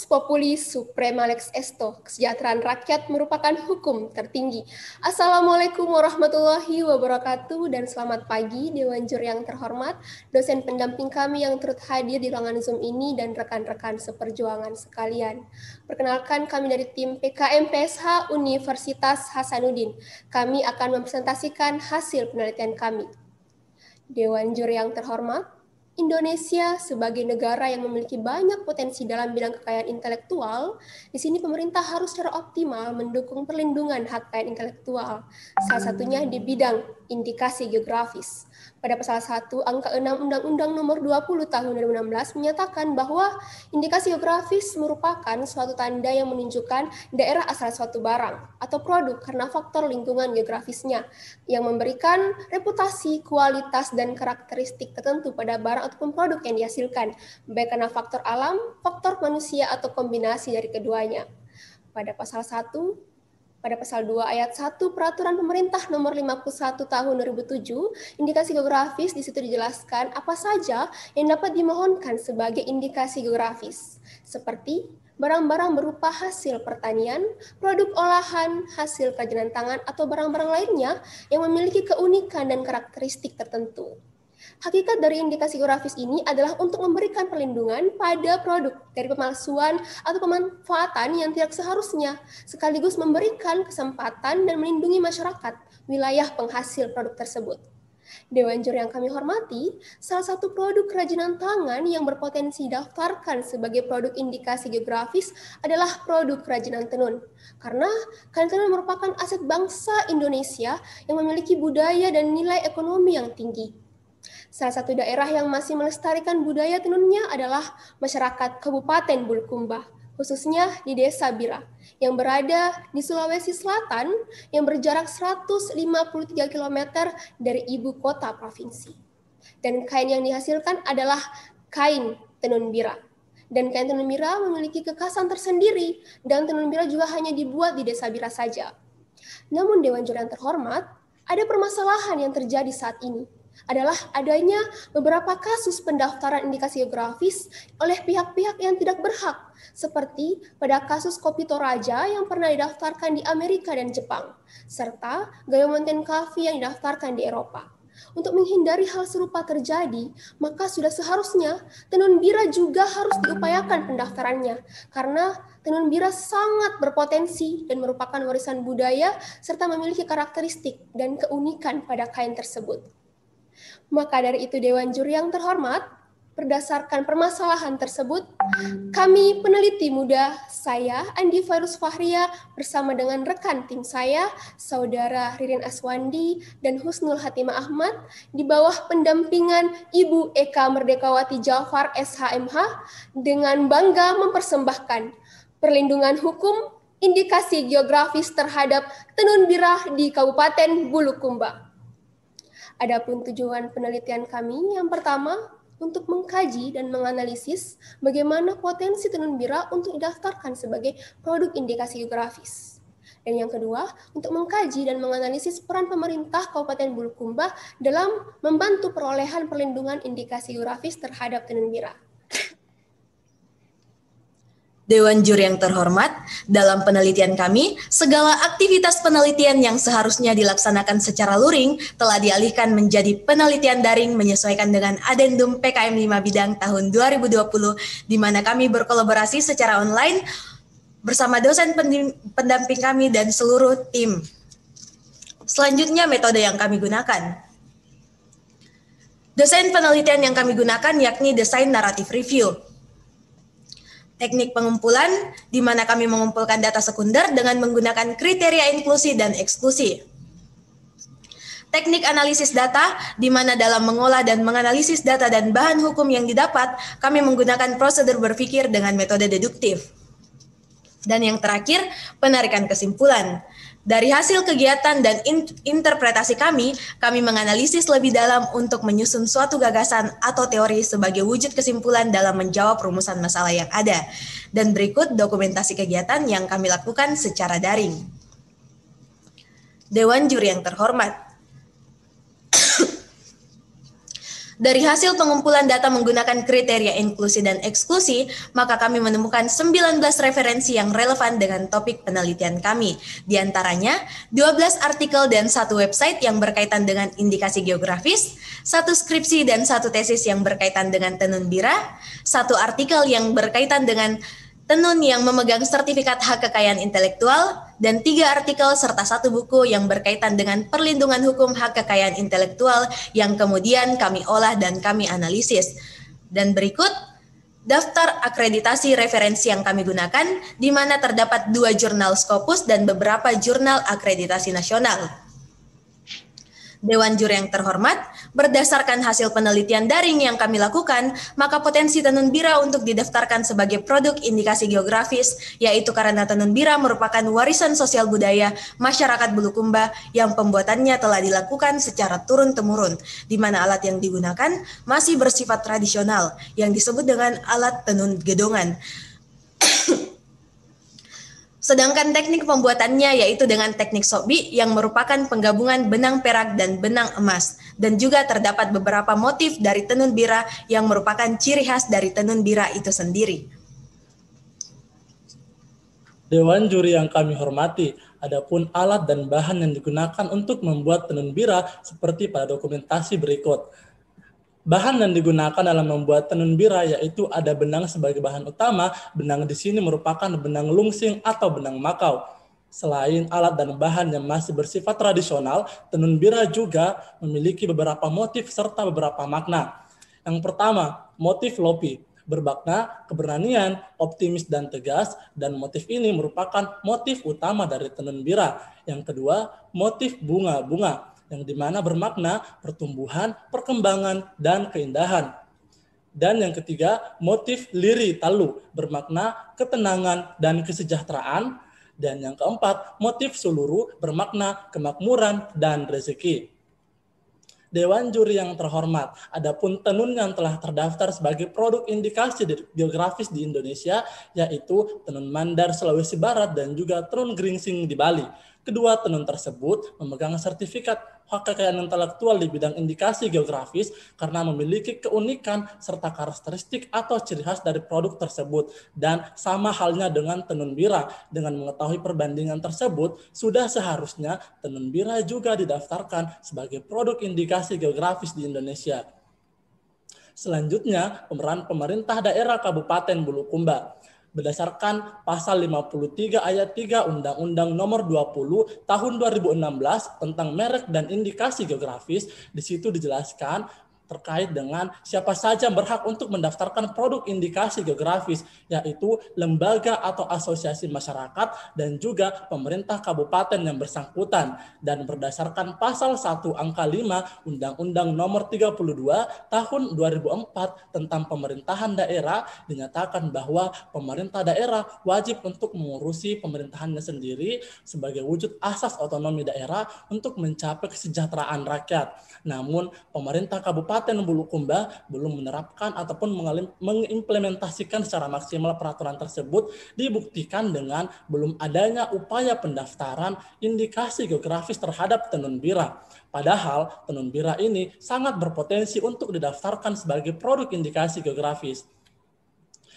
Populi Suprema Lex Esto, kesejahteraan rakyat merupakan hukum tertinggi. Assalamualaikum warahmatullahi wabarakatuh dan selamat pagi Dewan Juri yang terhormat, dosen pendamping kami yang turut hadir di ruangan Zoom ini dan rekan-rekan seperjuangan sekalian. Perkenalkan kami dari tim PKM PSH Universitas Hasanuddin. Kami akan mempresentasikan hasil penelitian kami. Dewan Juri yang terhormat, Indonesia sebagai negara yang memiliki banyak potensi dalam bidang kekayaan intelektual, di sini pemerintah harus secara optimal mendukung perlindungan hak kekayaan intelektual, salah satunya di bidang indikasi geografis. Pada pasal 1 angka 6 Undang-Undang Nomor 20 Tahun 2016 menyatakan bahwa indikasi geografis merupakan suatu tanda yang menunjukkan daerah asal suatu barang atau produk karena faktor lingkungan geografisnya yang memberikan reputasi, kualitas, dan karakteristik tertentu pada barang ataupun produk yang dihasilkan, baik karena faktor alam, faktor manusia, atau kombinasi dari keduanya. Pada pasal 2 ayat 1 Peraturan Pemerintah Nomor 51 Tahun 2007, indikasi geografis di situ dijelaskan apa saja yang dapat dimohonkan sebagai indikasi geografis, seperti barang-barang berupa hasil pertanian, produk olahan, hasil kerajinan tangan, atau barang-barang lainnya yang memiliki keunikan dan karakteristik tertentu. Hakikat dari indikasi geografis ini adalah untuk memberikan perlindungan pada produk dari pemalsuan atau pemanfaatan yang tidak seharusnya, sekaligus memberikan kesempatan dan melindungi masyarakat wilayah penghasil produk tersebut. Dewan Juri yang kami hormati, salah satu produk kerajinan tangan yang berpotensi didaftarkan sebagai produk indikasi geografis adalah produk kerajinan tenun. Karena kain tenun merupakan aset bangsa Indonesia yang memiliki budaya dan nilai ekonomi yang tinggi. Salah satu daerah yang masih melestarikan budaya tenunnya adalah masyarakat Kabupaten Bulukumba, khususnya di Desa Bira, yang berada di Sulawesi Selatan yang berjarak 153 km dari ibu kota provinsi. Dan kain yang dihasilkan adalah kain tenun bira. Dan kain tenun bira memiliki kekhasan tersendiri, dan tenun bira juga hanya dibuat di Desa Bira saja. Namun Dewan Juri yang terhormat, ada permasalahan yang terjadi saat ini, adalah adanya beberapa kasus pendaftaran indikasi geografis oleh pihak-pihak yang tidak berhak, seperti pada kasus kopi Toraja yang pernah didaftarkan di Amerika dan Jepang, serta Gayo Mountain Coffee yang didaftarkan di Eropa. Untuk menghindari hal serupa terjadi, maka sudah seharusnya tenun bira juga harus diupayakan pendaftarannya, karena tenun bira sangat berpotensi dan merupakan warisan budaya serta memiliki karakteristik dan keunikan pada kain tersebut. Maka dari itu Dewan Juri yang terhormat, berdasarkan permasalahan tersebut, kami peneliti muda, saya Andi Farus Fahria bersama dengan rekan tim saya, Saudara Ririn Aswandi dan Husnul Hatimah Ahmad, di bawah pendampingan Ibu Eka Merdekawati Jafar SHMH, dengan bangga mempersembahkan perlindungan hukum indikasi geografis terhadap tenun bira di Kabupaten Bulukumba. Adapun tujuan penelitian kami yang pertama untuk mengkaji dan menganalisis bagaimana potensi tenun bira untuk didaftarkan sebagai produk indikasi geografis. Dan yang kedua, untuk mengkaji dan menganalisis peran pemerintah Kabupaten Bulukumba dalam membantu perolehan perlindungan indikasi geografis terhadap tenun bira. Dewan Juri yang terhormat, dalam penelitian kami, segala aktivitas penelitian yang seharusnya dilaksanakan secara luring telah dialihkan menjadi penelitian daring menyesuaikan dengan Adendum PKM 5 Bidang tahun 2020, di mana kami berkolaborasi secara online bersama dosen pendamping kami dan seluruh tim. Selanjutnya, metode yang kami gunakan. Desain penelitian yang kami gunakan yakni desain narrative review. Teknik pengumpulan, di mana kami mengumpulkan data sekunder dengan menggunakan kriteria inklusi dan eksklusi. Teknik analisis data, di mana dalam mengolah dan menganalisis data dan bahan hukum yang didapat, kami menggunakan prosedur berpikir dengan metode deduktif. Dan yang terakhir, penarikan kesimpulan. Dari hasil kegiatan dan interpretasi kami menganalisis lebih dalam untuk menyusun suatu gagasan atau teori sebagai wujud kesimpulan dalam menjawab rumusan masalah yang ada. Dan berikut dokumentasi kegiatan yang kami lakukan secara daring. Dewan Juri yang terhormat, Dari hasil pengumpulan data menggunakan kriteria inklusi dan eksklusi, maka kami menemukan 19 referensi yang relevan dengan topik penelitian kami. Di antaranya, 12 artikel dan 1 website yang berkaitan dengan indikasi geografis, 1 skripsi dan 1 tesis yang berkaitan dengan tenun bira, 1 artikel yang berkaitan dengan tenun yang memegang sertifikat hak kekayaan intelektual, dan 3 artikel serta 1 buku yang berkaitan dengan perlindungan hukum hak kekayaan intelektual yang kemudian kami olah dan kami analisis. Dan berikut daftar akreditasi referensi yang kami gunakan, di mana terdapat 2 jurnal Scopus dan beberapa jurnal akreditasi nasional. Dewan Juri yang terhormat, berdasarkan hasil penelitian daring yang kami lakukan, maka potensi tenun bira untuk didaftarkan sebagai produk indikasi geografis, yaitu karena tenun bira merupakan warisan sosial budaya masyarakat Bulukumba yang pembuatannya telah dilakukan secara turun-temurun, di mana alat yang digunakan masih bersifat tradisional, yang disebut dengan alat tenun gedongan. Sedangkan teknik pembuatannya yaitu dengan teknik sokbi yang merupakan penggabungan benang perak dan benang emas. Dan juga terdapat beberapa motif dari tenun bira yang merupakan ciri khas dari tenun bira itu sendiri. Dewan Juri yang kami hormati, adapun alat dan bahan yang digunakan untuk membuat tenun bira seperti pada dokumentasi berikut. Bahan yang digunakan dalam membuat tenun bira yaitu ada benang sebagai bahan utama. Benang di sini merupakan benang lungsing atau benang makau. Selain alat dan bahan yang masih bersifat tradisional, tenun bira juga memiliki beberapa motif serta beberapa makna. Yang pertama, motif lopi, bermakna keberanian, optimis dan tegas, dan motif ini merupakan motif utama dari tenun bira. Yang kedua, motif bunga-bunga, yang dimana bermakna pertumbuhan, perkembangan, dan keindahan. Dan yang ketiga, motif liri talu, bermakna ketenangan dan kesejahteraan. Dan yang keempat, motif suluru, bermakna kemakmuran dan rezeki. Dewan Juri yang terhormat, adapun tenun yang telah terdaftar sebagai produk indikasi geografis di Indonesia, yaitu tenun Mandar Sulawesi Barat dan juga tenun geringsing di Bali. Kedua tenun tersebut memegang sertifikat hak kekayaan intelektual di bidang indikasi geografis karena memiliki keunikan serta karakteristik atau ciri khas dari produk tersebut. Dan sama halnya dengan tenun bira, dengan mengetahui perbandingan tersebut, sudah seharusnya tenun bira juga didaftarkan sebagai produk indikasi geografis di Indonesia. Selanjutnya, pemeran pemerintah daerah Kabupaten Bulukumba. Berdasarkan pasal 53 ayat 3 Undang-Undang Nomor 20 Tahun 2016 tentang merek dan indikasi geografis, di situ dijelaskan terkait dengan siapa saja berhak untuk mendaftarkan produk indikasi geografis, yaitu lembaga atau asosiasi masyarakat dan juga pemerintah kabupaten yang bersangkutan. Dan berdasarkan pasal 1 angka 5 Undang-Undang Nomor 32 Tahun 2004 tentang pemerintahan daerah, dinyatakan bahwa pemerintah daerah wajib untuk mengurusi pemerintahannya sendiri sebagai wujud asas otonomi daerah untuk mencapai kesejahteraan rakyat. Namun pemerintah Kabupaten Bulukumba belum menerapkan ataupun mengimplementasikan secara maksimal peraturan tersebut, dibuktikan dengan belum adanya upaya pendaftaran indikasi geografis terhadap tenun bira. Padahal tenun bira ini sangat berpotensi untuk didaftarkan sebagai produk indikasi geografis.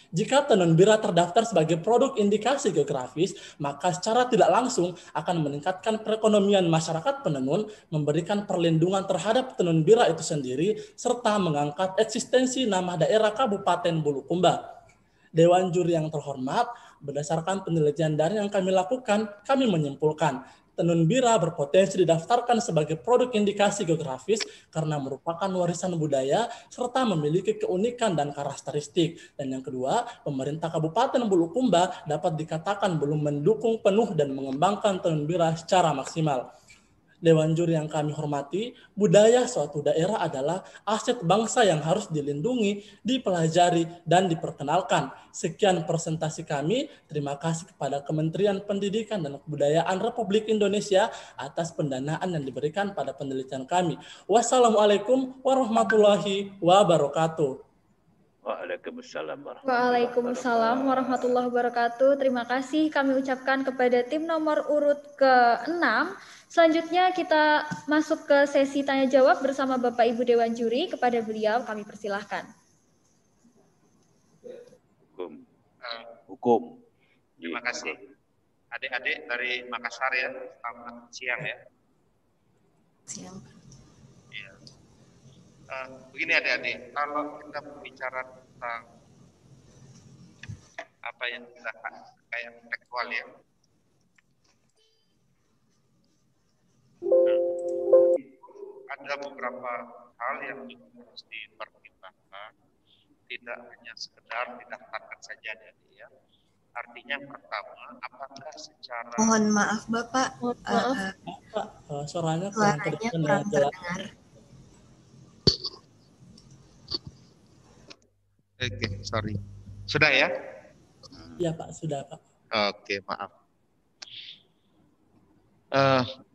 Jika tenun bira terdaftar sebagai produk indikasi geografis, maka secara tidak langsung akan meningkatkan perekonomian masyarakat penenun, memberikan perlindungan terhadap tenun bira itu sendiri, serta mengangkat eksistensi nama daerah Kabupaten Bulukumba. Dewan Juri yang terhormat, berdasarkan penelitian daring yang kami lakukan, kami menyimpulkan tenun bira berpotensi didaftarkan sebagai produk indikasi geografis karena merupakan warisan budaya serta memiliki keunikan dan karakteristik. Dan yang kedua, pemerintah Kabupaten Bulukumba dapat dikatakan belum mendukung penuh dan mengembangkan tenun bira secara maksimal. Dewan Juri yang kami hormati, budaya suatu daerah adalah aset bangsa yang harus dilindungi, dipelajari, dan diperkenalkan. Sekian presentasi kami. Terima kasih kepada Kementerian Pendidikan dan Kebudayaan Republik Indonesia atas pendanaan yang diberikan pada penelitian kami. Wassalamualaikum warahmatullahi wabarakatuh. Waalaikumsalam Waalaikumsalam warahmatullahi wabarakatuh. Terima kasih kami ucapkan kepada tim nomor urut ke-6. Selanjutnya kita masuk ke sesi tanya jawab bersama Bapak Ibu Dewan Juri. Kepada beliau kami persilahkan. Hukum. Terima kasih. Adik-adik dari Makassar ya, selamat siang ya. Siang. Ya. Begini adik-adik, kalau kita berbicara tentang apa yang kita kayak intelektual ya, ada beberapa hal yang juga harus dipertimbangkan, tidak hanya sekedar didaftarkan saja adik-adik ya. Artinya pertama, apakah secara Mohon maaf Bapak, Suaranya suaranya kurang jelas. terdengar. Oke, sorry. Sudah ya? Iya Pak, sudah Pak. Oke, maaf.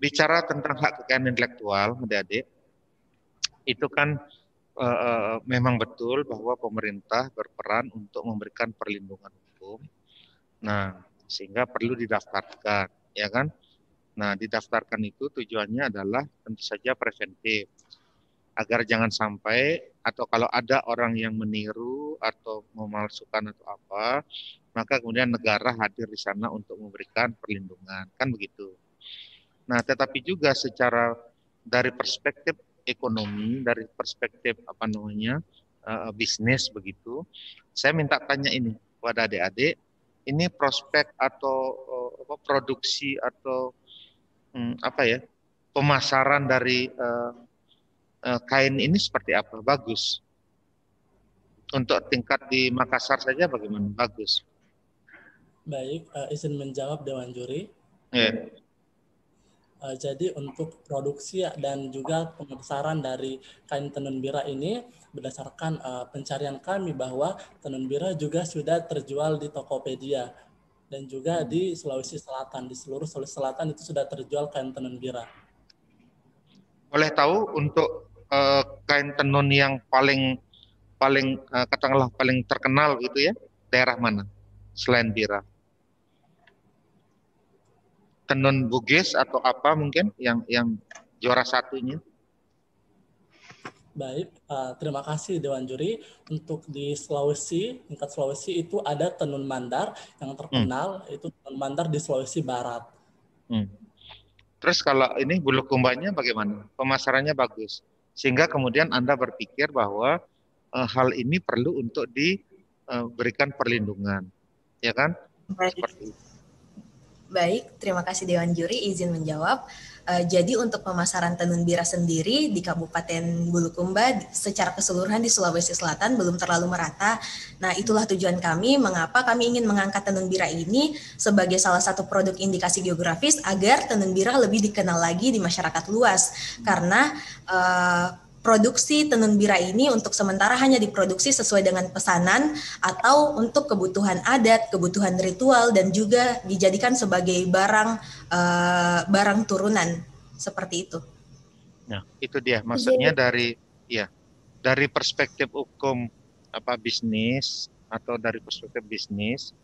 Bicara tentang hak kekayaan intelektual, adik-adik, itu kan memang betul bahwa pemerintah berperan untuk memberikan perlindungan hukum. Nah, sehingga perlu didaftarkan, ya kan? Nah, didaftarkan itu tujuannya adalah tentu saja preventif, agar jangan sampai atau kalau ada orang yang meniru atau memalsukan atau apa, maka kemudian negara hadir di sana untuk memberikan perlindungan, kan begitu. Nah, tetapi juga secara dari perspektif ekonomi, dari perspektif bisnis begitu, saya minta tanya ini kepada adik-adik, ini prospek atau produksi atau pemasaran dari kain ini seperti apa? Bagus. Untuk tingkat di Makassar saja bagaimana? Bagus. Baik, izin menjawab Dewan Juri. Yeah. Jadi untuk produksi dan juga pemasaran dari kain tenun bira ini berdasarkan pencarian kami bahwa tenun bira juga sudah terjual di Tokopedia dan juga di Sulawesi Selatan, di seluruh Sulawesi Selatan itu sudah terjual kain tenun bira. Boleh tahu untuk kain tenun yang paling katakanlah paling terkenal gitu ya, daerah mana selain bira? Tenun Bugis atau apa mungkin yang juara satunya? Baik, terima kasih Dewan Juri. Untuk di Sulawesi, tingkat Sulawesi itu ada tenun mandar yang terkenal, itu tenun mandar di Sulawesi Barat. Terus kalau ini Bulukumbanya bagaimana? Pemasarannya bagus, sehingga kemudian Anda berpikir bahwa hal ini perlu untuk diberikan perlindungan, ya kan? Baik. Seperti itu. Baik, terima kasih Dewan Juri, izin menjawab. Jadi untuk pemasaran tenun bira sendiri di Kabupaten Bulukumba secara keseluruhan di Sulawesi Selatan belum terlalu merata. Nah, itulah tujuan kami mengapa kami ingin mengangkat tenun bira ini sebagai salah satu produk indikasi geografis agar tenun bira lebih dikenal lagi di masyarakat luas. Karena produksi tenun bira ini untuk sementara hanya diproduksi sesuai dengan pesanan atau untuk kebutuhan adat, kebutuhan ritual, dan juga dijadikan sebagai barang turunan seperti itu. Nah, itu dia maksudnya dari perspektif hukum bisnis atau dari perspektif bisnis,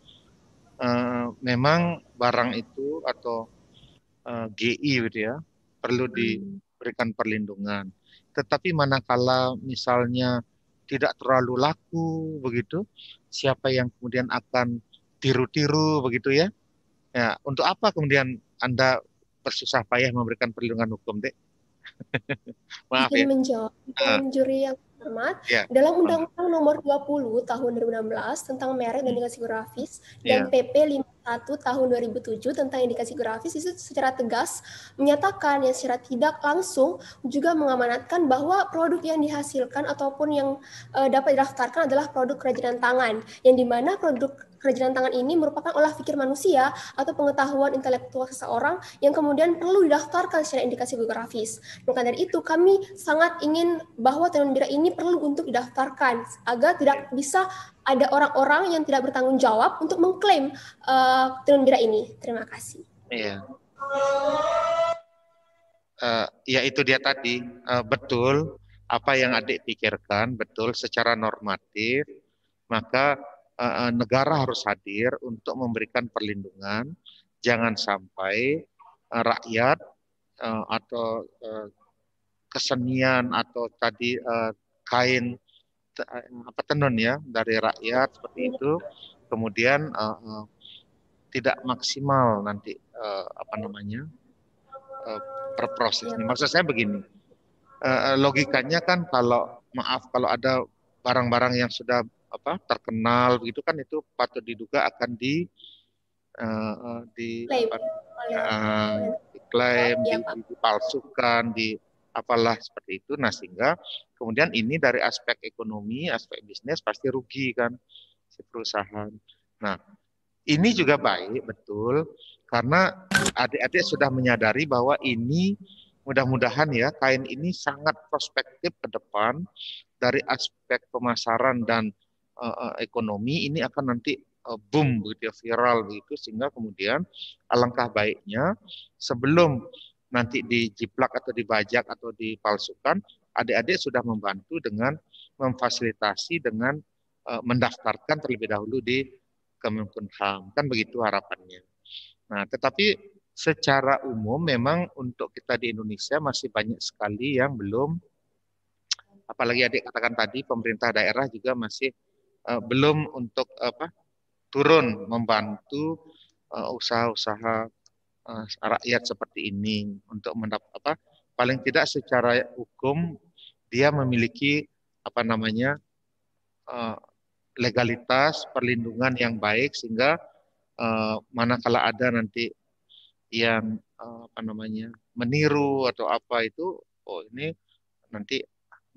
memang barang itu atau GI gitu ya perlu diberikan perlindungan. Tetapi manakala misalnya tidak terlalu laku begitu, siapa yang kemudian akan tiru-tiru begitu ya? Ya, untuk apa kemudian Anda bersusah payah memberikan perlindungan hukum, Dek? Maaf ya. Menjawab juri yang hormat, dalam Undang-Undang Nomor 20 Tahun 2016 tentang merek dan indikasi geografis dan PP 51 Tahun 2007 tentang indikasi geografis itu secara tegas menyatakan yang secara tidak langsung juga mengamanatkan bahwa produk yang dihasilkan ataupun yang dapat didaftarkan adalah produk kerajinan tangan, yang dimana produk kerajinan tangan ini merupakan olah pikir manusia atau pengetahuan intelektual seseorang yang kemudian perlu didaftarkan secara indikasi geografis. Maka dari itu kami sangat ingin bahwa tenun bira ini perlu untuk didaftarkan agar tidak bisa ada orang-orang yang tidak bertanggung jawab untuk mengklaim tenun bira ini. Terima kasih. Iya. Ya itu dia tadi, betul apa yang adik pikirkan, betul secara normatif maka negara harus hadir untuk memberikan perlindungan. Jangan sampai rakyat atau kesenian atau tadi kain tenun ya dari rakyat seperti itu, kemudian tidak maksimal nanti prosesnya. Maksud saya begini, logikanya kan kalau ada barang-barang yang sudah terkenal begitu kan, itu patut diduga akan diklaim, dipalsukan, apalah seperti itu. Nah, sehingga kemudian ini dari aspek ekonomi, aspek bisnis pasti rugi kan si perusahaan. Nah, ini juga baik betul karena adik-adik sudah menyadari bahwa ini mudah-mudahan ya kain ini sangat prospektif ke depan dari aspek pemasaran dan ekonomi, ini akan nanti boom begitu ya, viral begitu, sehingga kemudian alangkah baiknya sebelum nanti dijiplak atau dibajak atau dipalsukan, adik-adik sudah membantu dengan memfasilitasi dengan mendaftarkan terlebih dahulu di Kemenkumham, kan begitu harapannya. Nah, tetapi secara umum memang untuk kita di Indonesia masih banyak sekali yang belum, apalagi adik katakan tadi, pemerintah daerah juga masih belum untuk turun membantu usaha-usaha rakyat seperti ini untuk mendapat paling tidak secara hukum dia memiliki legalitas perlindungan yang baik, sehingga manakala ada nanti yang meniru atau apa itu, ini nanti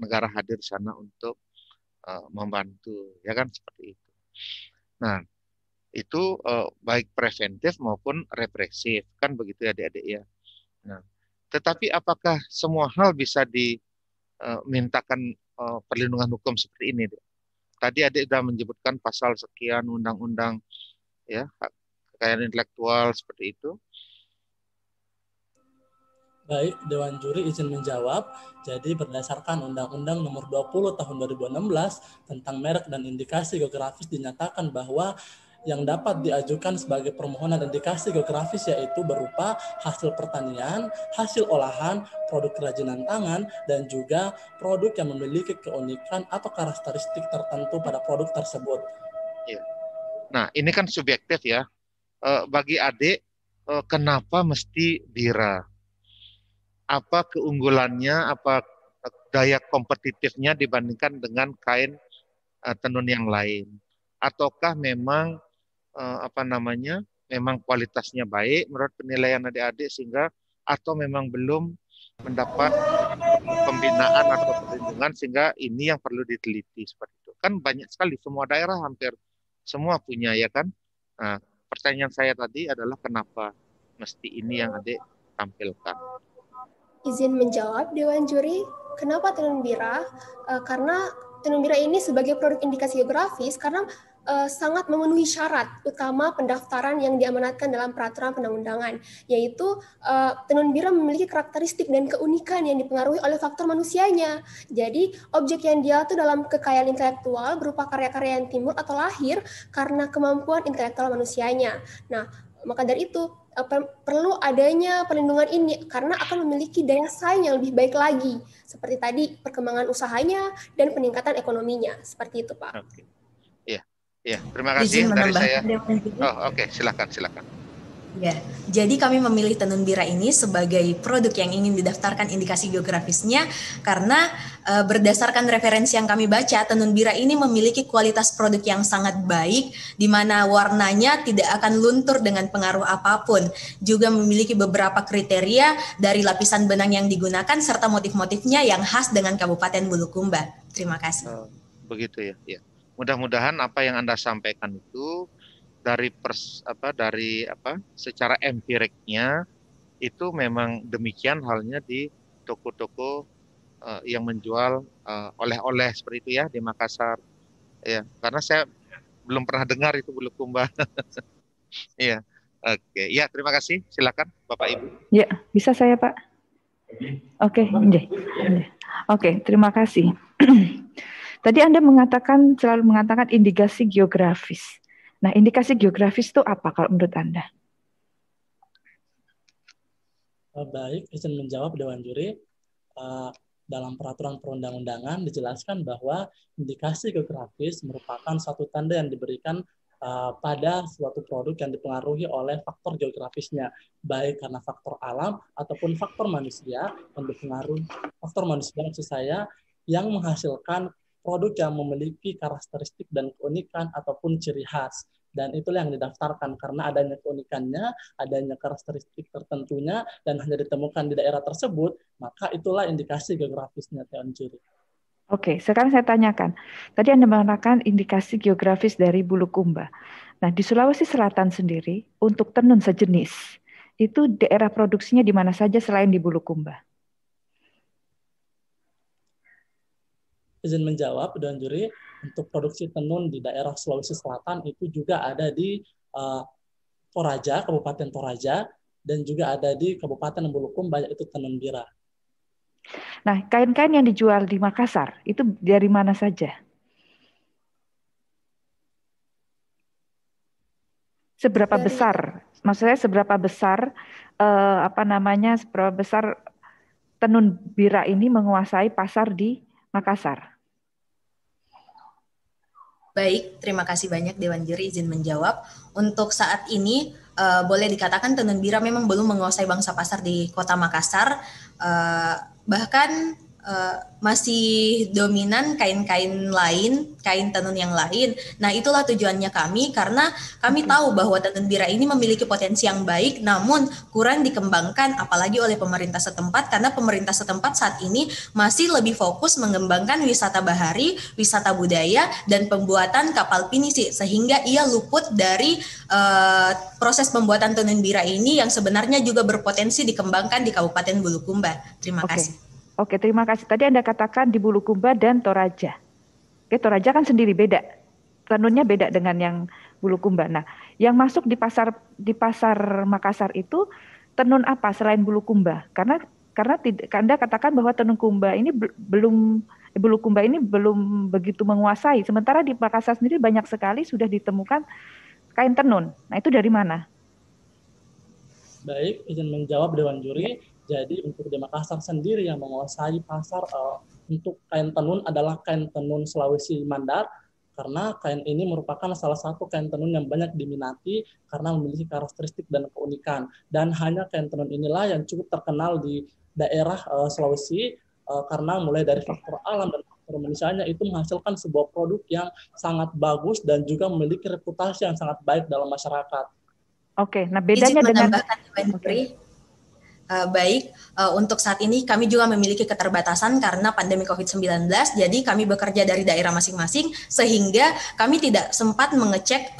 negara hadir di sana untuk membantu, ya kan seperti itu. Nah, itu baik preventif maupun represif, kan begitu ya adik-adik ya. Nah, tetapi apakah semua hal bisa dimintakan perlindungan hukum seperti ini? Tadi adik sudah menyebutkan pasal sekian undang-undang ya hak kekayaan intelektual seperti itu. Baik, Dewan Juri izin menjawab. Jadi berdasarkan Undang-Undang Nomor 20 Tahun 2016 tentang merek dan indikasi geografis dinyatakan bahwa yang dapat diajukan sebagai permohonan indikasi geografis yaitu berupa hasil pertanian, hasil olahan, produk kerajinan tangan, dan juga produk yang memiliki keunikan atau karakteristik tertentu pada produk tersebut. Ya. Nah, ini kan subjektif ya. Bagi adik, kenapa mesti bira? Apa keunggulannya, apa daya kompetitifnya dibandingkan dengan kain tenun yang lain? Ataukah memang memang kualitasnya baik menurut penilaian adik-adik sehingga, atau memang belum mendapat pembinaan atau perlindungan sehingga ini yang perlu diteliti seperti itu. Kan banyak sekali, semua daerah hampir semua punya ya kan. Nah, pertanyaan saya tadi adalah kenapa mesti ini yang adik tampilkan? Izin menjawab Dewan Juri, kenapa tenun bira? Karena tenun bira ini sebagai produk indikasi geografis karena sangat memenuhi syarat utama pendaftaran yang diamanatkan dalam peraturan perundang-undangan, yaitu tenun bira memiliki karakteristik dan keunikan yang dipengaruhi oleh faktor manusianya. Jadi objek yang diatur dalam kekayaan intelektual berupa karya-karya yang timbul atau lahir karena kemampuan intelektual manusianya. Nah, maka dari itu perlu adanya perlindungan ini karena akan memiliki daya saing yang lebih baik lagi, seperti tadi perkembangan usahanya dan peningkatan ekonominya, seperti itu Pak. Oke. Ya, terima kasih dari saya. Oke, silakan. Ya, jadi kami memilih tenun bira ini sebagai produk yang ingin didaftarkan indikasi geografisnya karena berdasarkan referensi yang kami baca, tenun bira ini memiliki kualitas produk yang sangat baik, di mana warnanya tidak akan luntur dengan pengaruh apapun. Juga memiliki beberapa kriteria dari lapisan benang yang digunakan serta motif-motifnya yang khas dengan Kabupaten Bulukumba. Terima kasih. Begitu ya. Ya. Mudah-mudahan apa yang Anda sampaikan itu secara empiriknya itu memang demikian halnya di toko-toko yang menjual oleh-oleh seperti itu ya di Makassar. Ya, karena saya belum pernah dengar itu Bulukumba. Iya. Oke, ya terima kasih. Silakan Bapak Ibu. Ya, bisa saya Pak. Oke, terima kasih. Tadi Anda selalu mengatakan indikasi geografis. Nah, indikasi geografis itu apa kalau menurut Anda? Baik, izin menjawab Dewan Juri. Dalam peraturan perundang-undangan dijelaskan bahwa indikasi geografis merupakan satu tanda yang diberikan pada suatu produk yang dipengaruhi oleh faktor geografisnya, baik karena faktor alam ataupun faktor manusia yang dipengaruhi. Faktor manusia maksud saya yang menghasilkan produk yang memiliki karakteristik dan keunikan ataupun ciri khas. Dan itulah yang didaftarkan karena adanya keunikannya, adanya karakteristik tertentunya, dan hanya ditemukan di daerah tersebut, maka itulah indikasi geografisnya, Dewan Juri. Oke, sekarang saya tanyakan. Tadi Anda mengatakan indikasi geografis dari Bulukumba. Nah, di Sulawesi Selatan sendiri, untuk tenun sejenis, itu daerah produksinya di mana saja selain di Bulukumba? Izin menjawab, Dewan Juri. Untuk produksi tenun di daerah Sulawesi Selatan itu juga ada di Toraja, Kabupaten Toraja, dan juga ada di Kabupaten Bulukumba, yaitu tenun bira. Nah, kain-kain yang dijual di Makassar, itu dari mana saja? Seberapa besar? Maksudnya seberapa besar, seberapa besar tenun bira ini menguasai pasar di Makassar? Baik, terima kasih banyak Dewan Juri izin menjawab. Untuk saat ini boleh dikatakan tenun bira memang belum menguasai bangsa pasar di Kota Makassar. Bahkan masih dominan kain-kain lain, kain tenun yang lain. Nah, itulah tujuannya kami karena kami tahu bahwa tenun bira ini memiliki potensi yang baik namun kurang dikembangkan apalagi oleh pemerintah setempat karena pemerintah setempat saat ini masih lebih fokus mengembangkan wisata bahari, wisata budaya dan pembuatan kapal pinisi sehingga ia luput dari proses pembuatan tenun bira ini yang sebenarnya juga berpotensi dikembangkan di Kabupaten Bulukumba. Terima kasih. Oke, terima kasih. Tadi Anda katakan di Bulukumba dan Toraja. Oke, Toraja kan sendiri beda. Tenunnya beda dengan yang Bulukumba. Nah, yang masuk di pasar Makassar itu tenun apa selain Bulukumba? Karena Anda katakan bahwa tenun Kumba ini Bulukumba ini belum begitu menguasai. Sementara di Makassar sendiri banyak sekali sudah ditemukan kain tenun. Nah, itu dari mana? Baik, izin menjawab Dewan Juri. Jadi untuk di Makassar sendiri yang menguasai pasar untuk kain tenun adalah kain tenun Sulawesi Mandar, karena kain ini merupakan salah satu kain tenun yang banyak diminati karena memiliki karakteristik dan keunikan. Dan hanya kain tenun inilah yang cukup terkenal di daerah Sulawesi karena mulai dari faktor alam dan faktor manusianya itu menghasilkan sebuah produk yang sangat bagus dan juga memiliki reputasi yang sangat baik dalam masyarakat. Oke, nah bedanya dengan baik, untuk saat ini kami juga memiliki keterbatasan karena pandemi COVID-19, jadi kami bekerja dari daerah masing-masing sehingga kami tidak sempat mengecek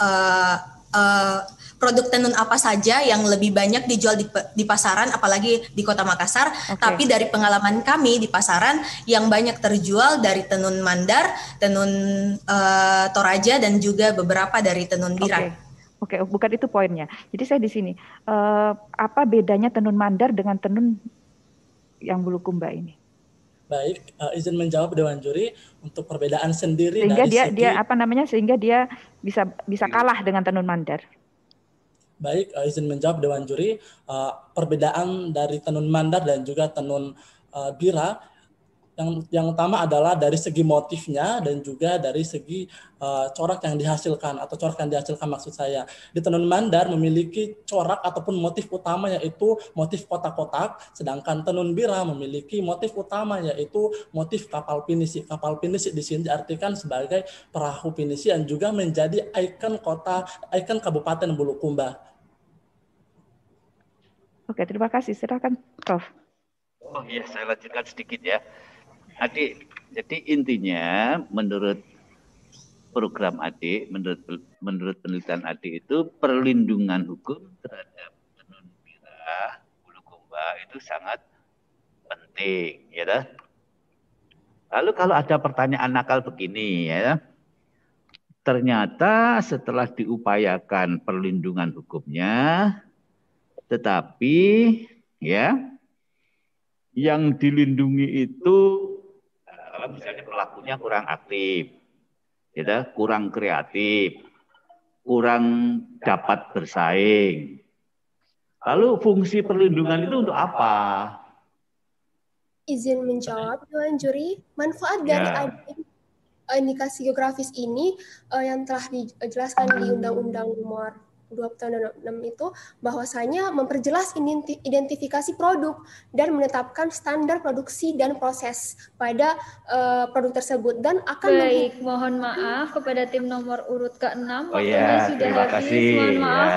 produk tenun apa saja yang lebih banyak dijual di pasaran, apalagi di Kota Makassar. Tapi dari pengalaman kami di pasaran yang banyak terjual dari tenun Mandar, tenun Toraja, dan juga beberapa dari tenun bira. Oke, bukan itu poinnya. Jadi saya di sini, apa bedanya tenun Mandar dengan tenun yang Bulukumba ini? Baik, izin menjawab Dewan Juri untuk perbedaan sendiri sehingga dari sehingga dia bisa kalah dengan tenun Mandar. Baik, izin menjawab Dewan Juri, perbedaan dari tenun Mandar dan juga tenun bira yang utama adalah dari segi motifnya dan juga dari segi corak yang dihasilkan atau corak yang dihasilkan maksud saya. Di tenun Mandar memiliki corak ataupun motif utama yaitu motif kotak-kotak, sedangkan tenun bira memiliki motif utama yaitu motif kapal pinisi. Kapal pinisi di sini diartikan sebagai perahu pinisi yang juga menjadi ikon Kabupaten Bulukumba. Oke, terima kasih. Silakan, Prof. Oh iya, saya lanjutkan sedikit ya. Jadi intinya menurut program adik, menurut penelitian adik itu perlindungan hukum terhadap tenun bira Bulukumba itu sangat penting, ya. Lalu kalau ada pertanyaan nakal begini, ya, ternyata setelah diupayakan perlindungan hukumnya, tetapi ya yang dilindungi itu bahwa misalnya pelakunya kurang aktif, gitu, kurang kreatif, kurang dapat bersaing. Lalu fungsi perlindungan itu untuk apa? Izin menjawab, Dewan Juri, manfaat dari adanya indikasi geografis ini yang telah dijelaskan di Undang-Undang Nomor 20 tahun 2006 itu, bahwasanya memperjelas identifikasi produk dan menetapkan standar produksi dan proses pada produk tersebut, dan akan Baik, mohon maaf kepada tim nomor urut ke-6, Oh ya, sudah terima habis. kasih. Mohon maaf.